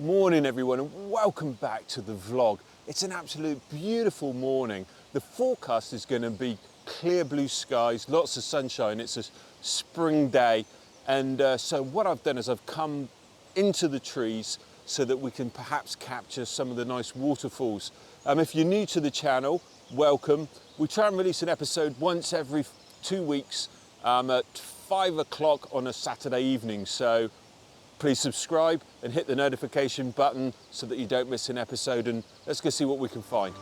Morning everyone, and welcome back to the vlog. It's an absolute beautiful morning. The forecast is going to be clear blue skies, lots of sunshine. It's a spring day, and so what I've done is I've come into the trees so that we can perhaps capture some of the nice waterfalls. If you're new to the channel, welcome. We try and release an episode once every 2 weeks at 5 o'clock on a Saturday evening, so please subscribe and hit the notification button so that you don't miss an episode, and let's go see what we can find.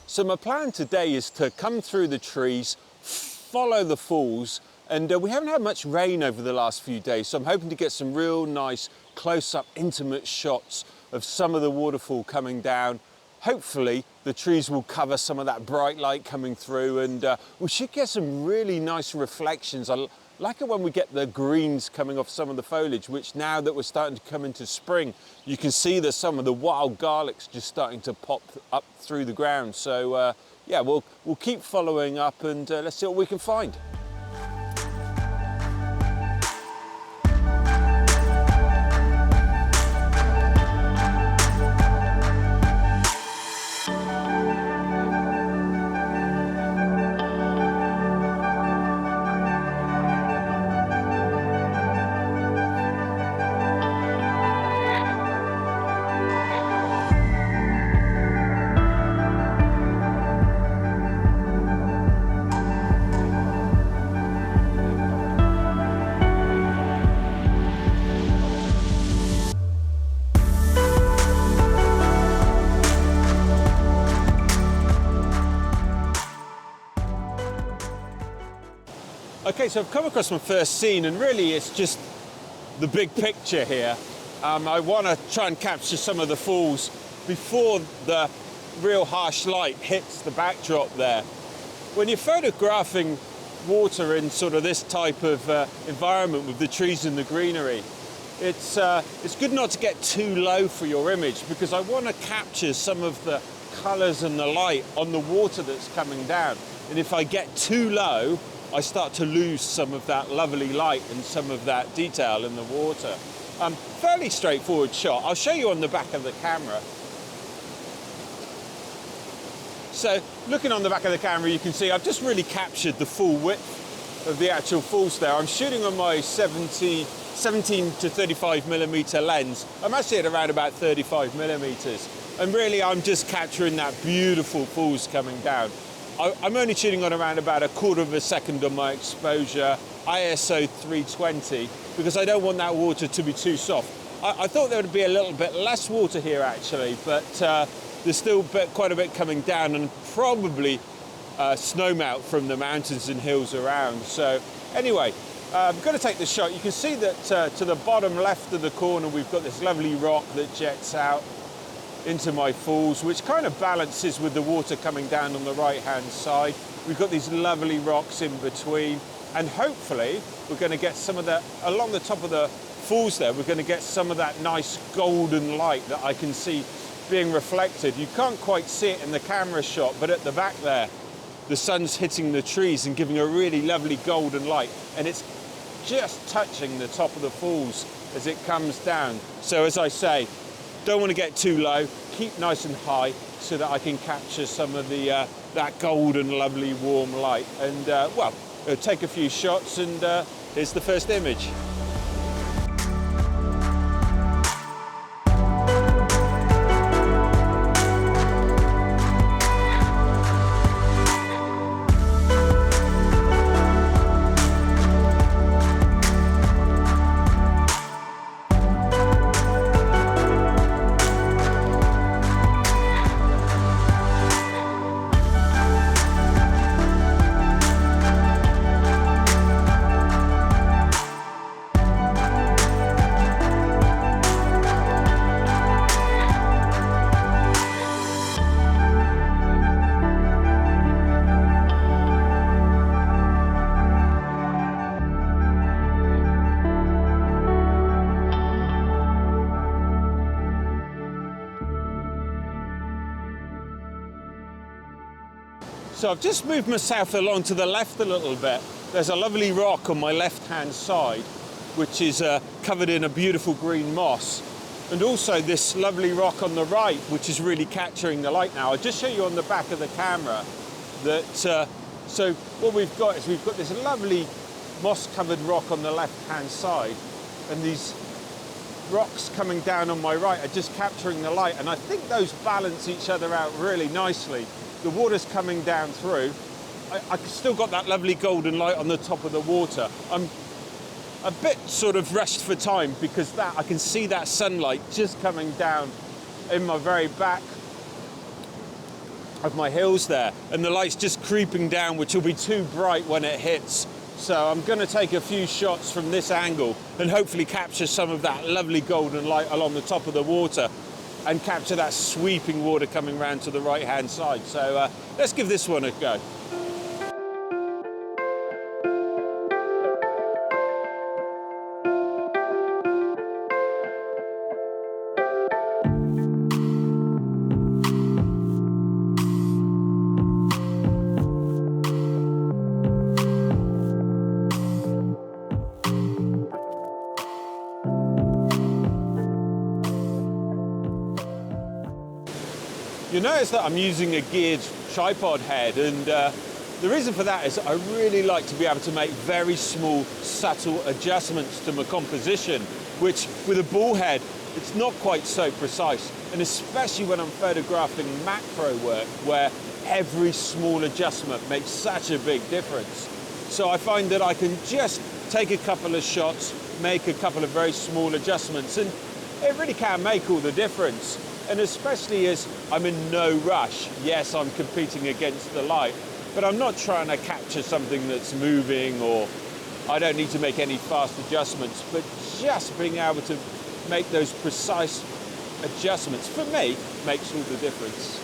So my plan today is to come through the trees, follow the falls, and we haven't had much rain over the last few days, so I'm hoping to get some real nice close-up intimate shots of some of the waterfall coming down. Hopefully the trees will cover some of that bright light coming through, and we should get some really nice reflections. I like it when we get the greens coming off some of the foliage, which now that we're starting to come into spring, you can see that some of the wild garlic's just starting to pop up through the ground. So yeah, we'll keep following up, and let's see what we can find. Okay, so I've come across my first scene, and really it's just the big picture here. I want to try and capture some of the falls before the real harsh light hits the backdrop there. When you're photographing water in sort of this type of environment with the trees and the greenery, it's good not to get too low for your image, because I want to capture some of the colours and the light on the water that's coming down. And if I get too low, I start to lose some of that lovely light and some of that detail in the water. Fairly straightforward shot. I'll show you on the back of the camera. So looking on the back of the camera, you can see I've just really captured the full width of the actual falls there. I'm shooting on my 17 to 35 millimeter lens. I'm actually at around about 35 millimeters. And really I'm just capturing that beautiful falls coming down. I'm only shooting on around about 1/4 of a second on my exposure, ISO 320, because I don't want that water to be too soft. I thought there would be a little bit less water here actually, but there's still quite a bit coming down, and probably snowmelt from the mountains and hills around. So anyway, I'm going to take the shot. You can see that to the bottom left of the corner we've got this lovely rock that jets out into my falls, which kind of balances with the water coming down on the right hand side. We've got these lovely rocks in between, and hopefully we're going to get some of that along the top of the falls there. We're going to get some of that nice golden light that I can see being reflected. You can't quite see it in the camera shot, but at the back there the sun's hitting the trees and giving a really lovely golden light, and it's just touching the top of the falls as it comes down. So as I say, don't want to get too low, keep nice and high so that I can capture some of the that golden, lovely, warm light. And well, I'll take a few shots, and here's the first image. So I've just moved myself along to the left a little bit. There's a lovely rock on my left-hand side, which is covered in a beautiful green moss. And also this lovely rock on the right, which is really capturing the light now. I'll just show you on the back of the camera that, so what we've got is we've got this lovely moss-covered rock on the left-hand side, and these rocks coming down on my right are just capturing the light, and I think those balance each other out really nicely. The water's coming down through. I still got that lovely golden light on the top of the water. I'm a bit sort of rushed for time because I can see that sunlight just coming down in my very back of my hills there, and the light's just creeping down, which will be too bright when it hits. So I'm going to take a few shots from this angle and hopefully capture some of that lovely golden light along the top of the water and capture that sweeping water coming round to the right hand side. So let's give this one a go. You notice that I'm using a geared tripod head, and the reason for that is I really like to be able to make very small, subtle adjustments to my composition, which with a ball head, it's not quite so precise. And especially when I'm photographing macro work, where every small adjustment makes such a big difference. So I find that I can just take a couple of shots, make a couple of very small adjustments, and it really can make all the difference. And especially as I'm in no rush. Yes, I'm competing against the light, but I'm not trying to capture something that's moving, or I don't need to make any fast adjustments, but just being able to make those precise adjustments, for me, makes all the difference.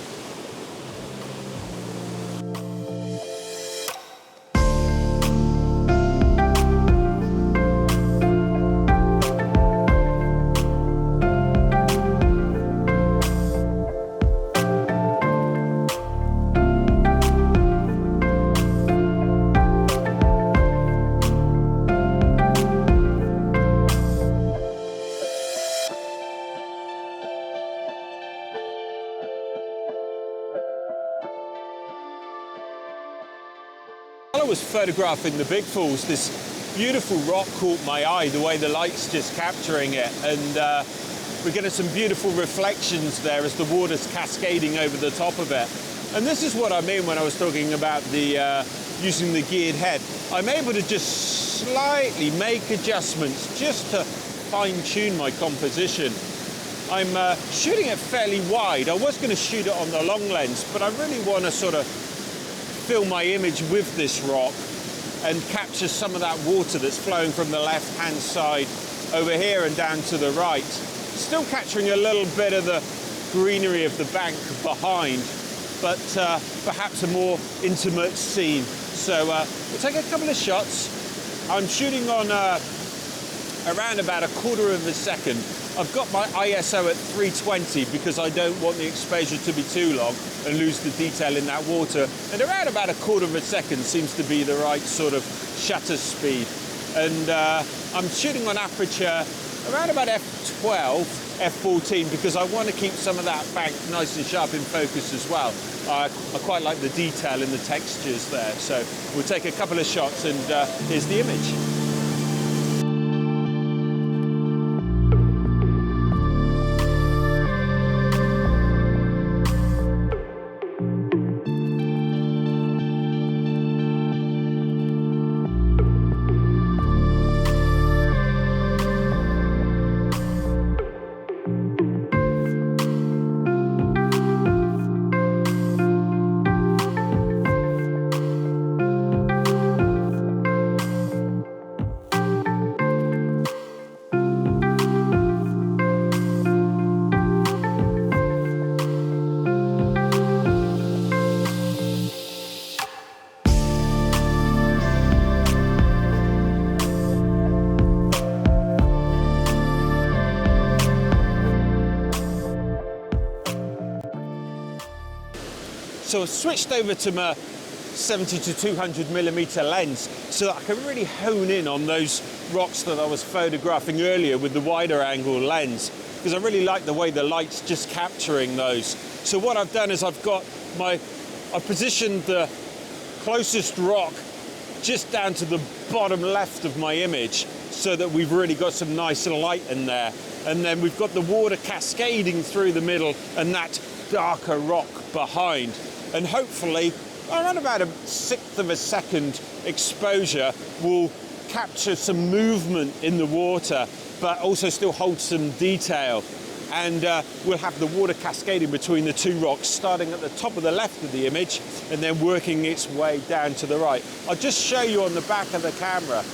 While I was photographing the big falls, this beautiful rock caught my eye, the way the light's just capturing it, and we're getting some beautiful reflections there as the water's cascading over the top of it. And this is what I mean when I was talking about the using the geared head. I'm able to just slightly make adjustments just to fine-tune my composition. I'm shooting it fairly wide. I was going to shoot it on the long lens, but I really want to sort of fill my image with this rock and capture some of that water that's flowing from the left-hand side over here and down to the right. Still capturing a little bit of the greenery of the bank behind, but perhaps a more intimate scene. So we'll take a couple of shots. I'm shooting on around about 1/4 of a second. I've got my ISO at 320 because I don't want the exposure to be too long and lose the detail in that water. And around about 1/4 of a second seems to be the right sort of shutter speed. And I'm shooting on aperture around about f12, f14, because I want to keep some of that bank nice and sharp in focus as well. I quite like the detail in the textures there. So we'll take a couple of shots, and here's the image. So I switched over to my 70 to 200 millimeter lens so that I can really hone in on those rocks that I was photographing earlier with the wider angle lens, because I really like the way the light's just capturing those. So what I've done is I've positioned the closest rock just down to the bottom left of my image so that we've really got some nice light in there. And then we've got the water cascading through the middle and that darker rock behind. And hopefully, around about 1/6 of a second exposure will capture some movement in the water, but also still hold some detail. And we'll have the water cascading between the two rocks, starting at the top of the left of the image and then working its way down to the right. I'll just show you on the back of the camera.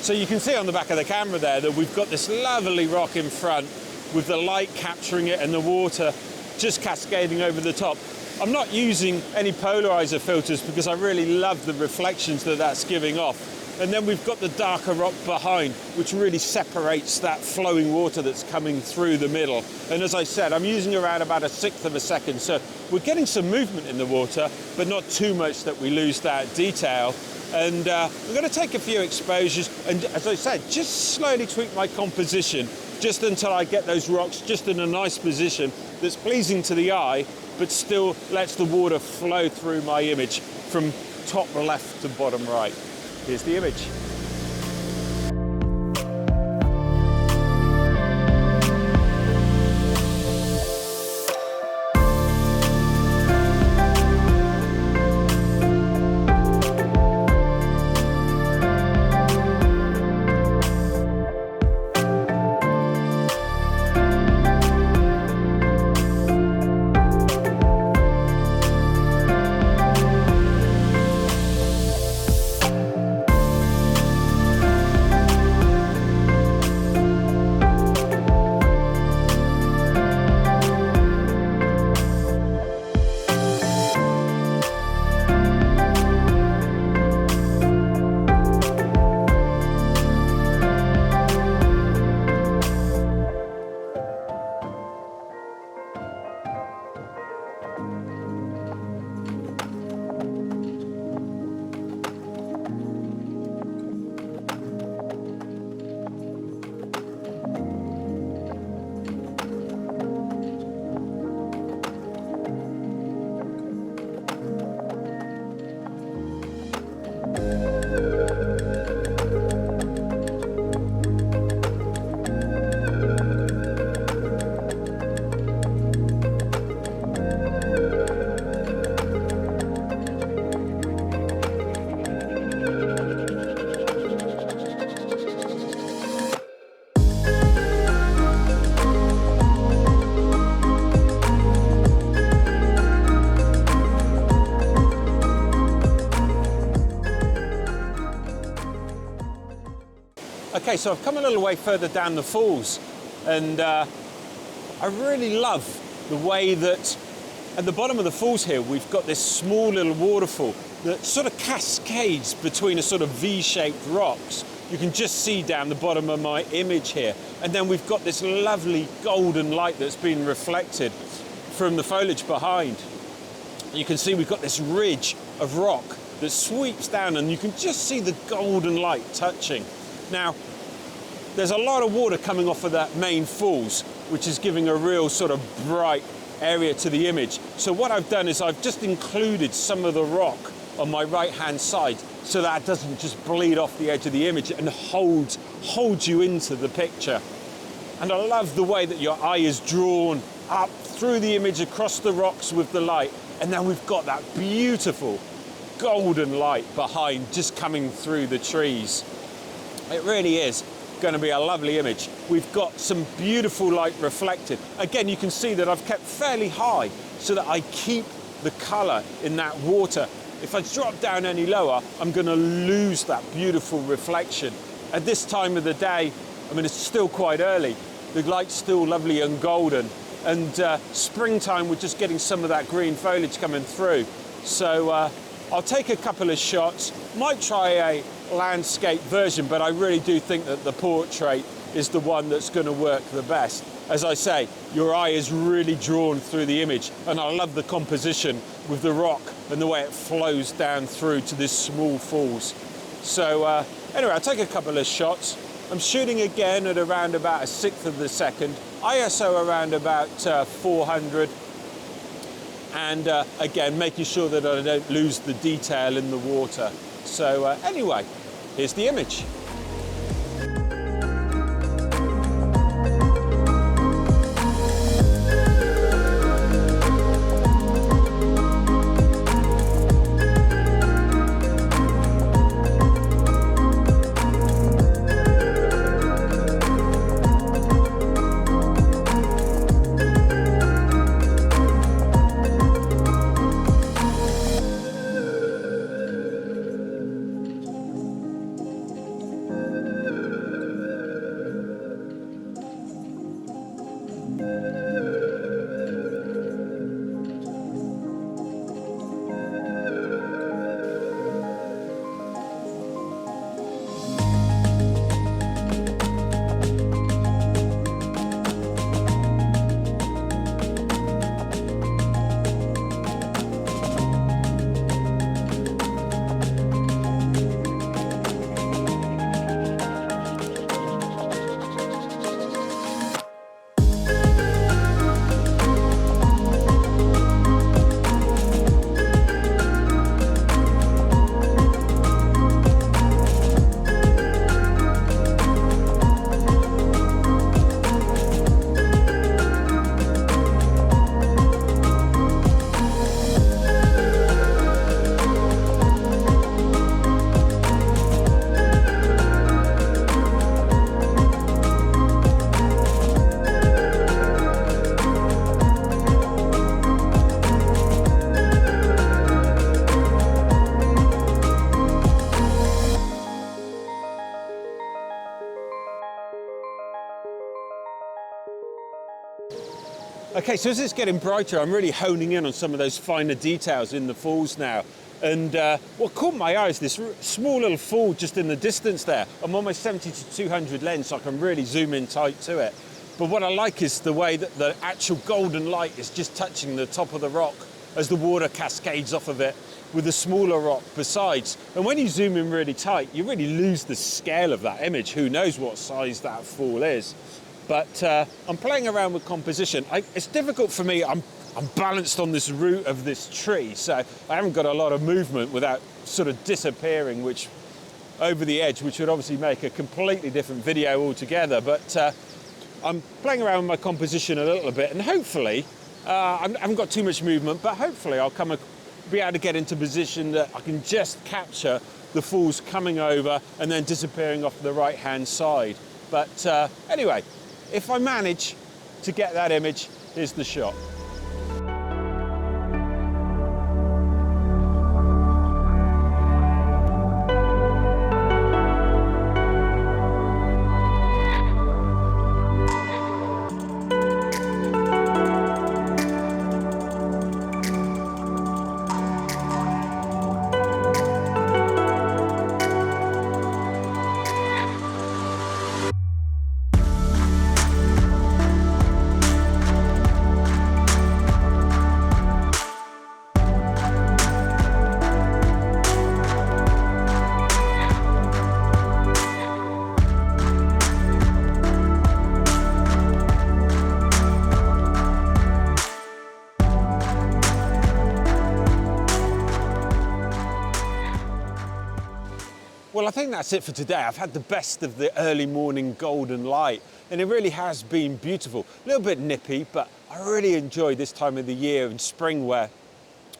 So you can see on the back of the camera there that we've got this lovely rock in front with the light capturing it and the water just cascading over the top. I'm not using any polarizer filters because I really love the reflections that that's giving off. And then we've got the darker rock behind, which really separates that flowing water that's coming through the middle. And as I said, I'm using around about 1/6 of a second. So we're getting some movement in the water, but not too much that we lose that detail. And I'm going to take a few exposures and, as I said, just slowly tweak my composition just until I get those rocks just in a nice position that's pleasing to the eye, but still lets the water flow through my image from top left to bottom right. Here's the image. Okay, so I've come a little way further down the falls, and I really love the way that at the bottom of the falls here we've got this small little waterfall that sort of cascades between a sort of V-shaped rocks. You can just see down the bottom of my image here, and then we've got this lovely golden light that's been reflected from the foliage behind. You can see we've got this ridge of rock that sweeps down, and you can just see the golden light touching. Now, there's a lot of water coming off of that main falls, which is giving a real sort of bright area to the image. So what I've done is I've just included some of the rock on my right-hand side so that it doesn't just bleed off the edge of the image and hold you into the picture. And I love the way that your eye is drawn up through the image across the rocks with the light. And then we've got that beautiful golden light behind just coming through the trees. It really is going to be a lovely image. We've got some beautiful light reflected. Again, you can see that I've kept fairly high so that I keep the colour in that water. If I drop down any lower, I'm going to lose that beautiful reflection. At this time of the day, I mean, it's still quite early. The light's still lovely and golden. And springtime, we're just getting some of that green foliage coming through. So I'll take a couple of shots, might try a landscape version, but I really do think that the portrait is the one that's going to work the best. as I say, your eye is really drawn through the image. And I love the composition with the rock and the way it flows down through to this small falls. So anyway, I'll take a couple of shots. I'm shooting again at around about 1/6 of a second, ISO around about 400, and again, making sure that I don't lose the detail in the water. So anyway, here's the image. Okay, so as it's getting brighter, I'm really honing in on some of those finer details in the falls now. And what caught my eye is this small little fall just in the distance there. I'm on my 70 to 200 lens, so I can really zoom in tight to it. But what I like is the way that the actual golden light is just touching the top of the rock as the water cascades off of it with a smaller rock besides. And when you zoom in really tight, you really lose the scale of that image. Who knows what size that fall is? But I'm playing around with composition. It's difficult for me. I'm balanced on this root of this tree, so I haven't got a lot of movement without sort of disappearing over the edge, which would obviously make a completely different video altogether. But I'm playing around with my composition a little bit, and hopefully, I haven't got too much movement, but hopefully I'll be able to get into position that I can just capture the falls coming over and then disappearing off the right-hand side. But anyway, if I manage to get that image, here's the shot. Well, I think that's it for today. I've had the best of the early morning golden light, and it really has been beautiful. A little bit nippy, but I really enjoy this time of the year in spring where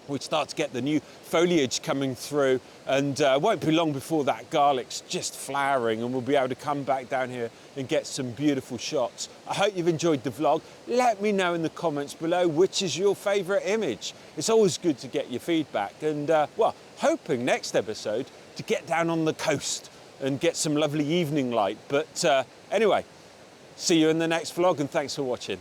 we start to get the new foliage coming through, and it won't be long before that garlic's just flowering and we'll be able to come back down here and get some beautiful shots. I hope you've enjoyed the vlog. Let me know in the comments below which is your favourite image. It's always good to get your feedback, and well, hoping next episode to get down on the coast and get some lovely evening light. But anyway, see you in the next vlog, and thanks for watching.